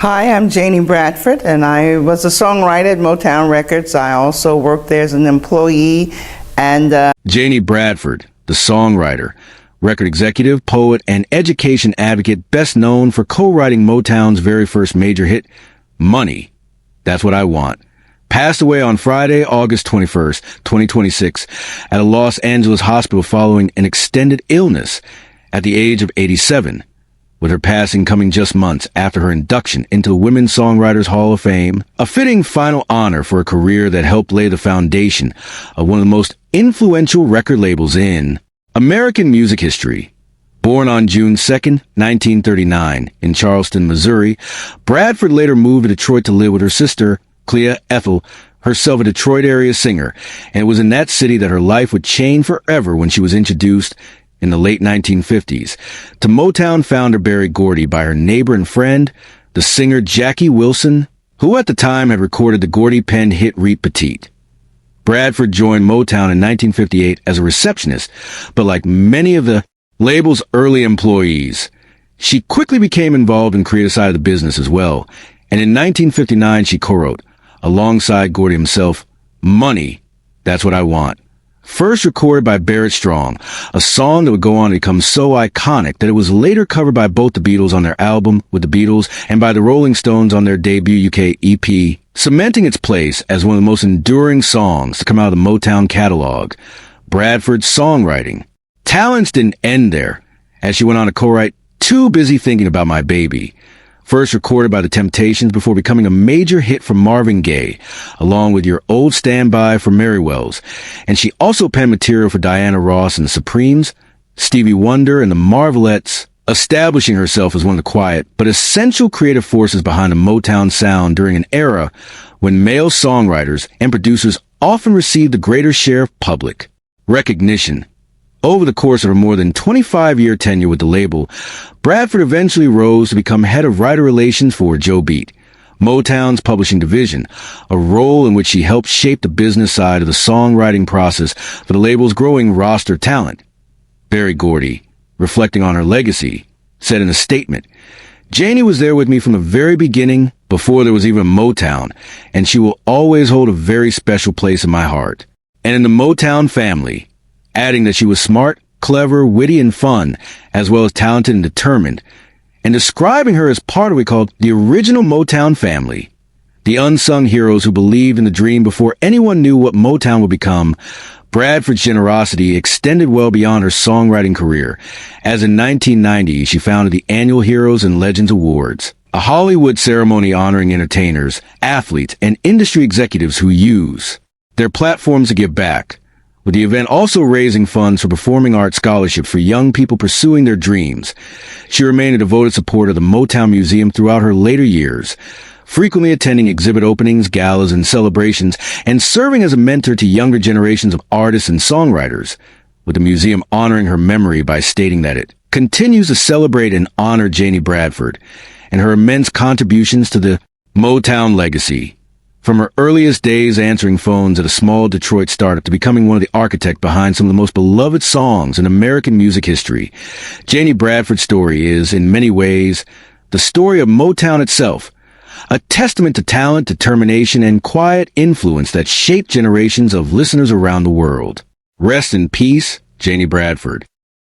Hi, I'm Janie Bradford, and I was a songwriter at Motown Records. I also worked there as an employee, and Janie Bradford, the songwriter, record executive, poet, and education advocate, best known for co-writing Motown's very first major hit, Money. That's What I Want. Passed away on Friday, August 21st, 2026, at a Los Angeles hospital following an extended illness at the age of 87. With her passing coming just months after her induction into the Women's Songwriters Hall of Fame, a fitting final honor for a career that helped lay the foundation of one of the most influential record labels in American music history. Born on June 2nd, 1939, in Charleston, Missouri, Bradford later moved to Detroit to live with her sister, Clea Ethel, herself a Detroit area singer, and it was in that city that her life would change forever when she was introduced in the late 1950s, to Motown founder Berry Gordy by her neighbor and friend, the singer Jackie Wilson, who at the time had recorded the Gordy-penned hit Reet Petite. Bradford joined Motown in 1958 as a receptionist, but like many of the label's early employees, she quickly became involved in the creative side of the business as well, and in 1959 she co-wrote, alongside Gordy himself, Money, That's What I Want. First recorded by Barrett Strong, a song that would go on to become so iconic that it was later covered by both the Beatles on their album with the Beatles and by the Rolling Stones on their debut UK EP, cementing its place as one of the most enduring songs to come out of the Motown catalog. Bradford's songwriting talents didn't end there, as she went on to co-write Too Busy Thinking About My Baby, first recorded by The Temptations before becoming a major hit for Marvin Gaye, along with Your Old Standby for Mary Wells. And she also penned material for Diana Ross and the Supremes, Stevie Wonder and the Marvelettes, establishing herself as one of the quiet but essential creative forces behind the Motown sound during an era when male songwriters and producers often received the greater share of public recognition. Over the course of her more than 25-year tenure with the label, Bradford eventually rose to become head of writer relations for Joe Beat, Motown's publishing division, a role in which she helped shape the business side of the songwriting process for the label's growing roster of talent. Berry Gordy, reflecting on her legacy, said in a statement, "Janie was there with me from the very beginning, before there was even Motown, and she will always hold a very special place in my heart. And in the Motown family," adding that she was smart, clever, witty, and fun, as well as talented and determined, and describing her as part of what we called the original Motown family, the unsung heroes who believed in the dream before anyone knew what Motown would become. Bradford's generosity extended well beyond her songwriting career, as in 1990 she founded the annual Heroes and Legends Awards, a Hollywood ceremony honoring entertainers, athletes, and industry executives who use their platforms to give back, with the event also raising funds for performing arts scholarships for young people pursuing their dreams. She remained a devoted supporter of the Motown Museum throughout her later years, frequently attending exhibit openings, galas, and celebrations, and serving as a mentor to younger generations of artists and songwriters, with the museum honoring her memory by stating that it continues to celebrate and honor Janie Bradford and her immense contributions to the Motown legacy. From her earliest days answering phones at a small Detroit startup to becoming one of the architects behind some of the most beloved songs in American music history, Janie Bradford's story is, in many ways, the story of Motown itself, a testament to talent, determination, and quiet influence that shaped generations of listeners around the world. Rest in peace, Janie Bradford.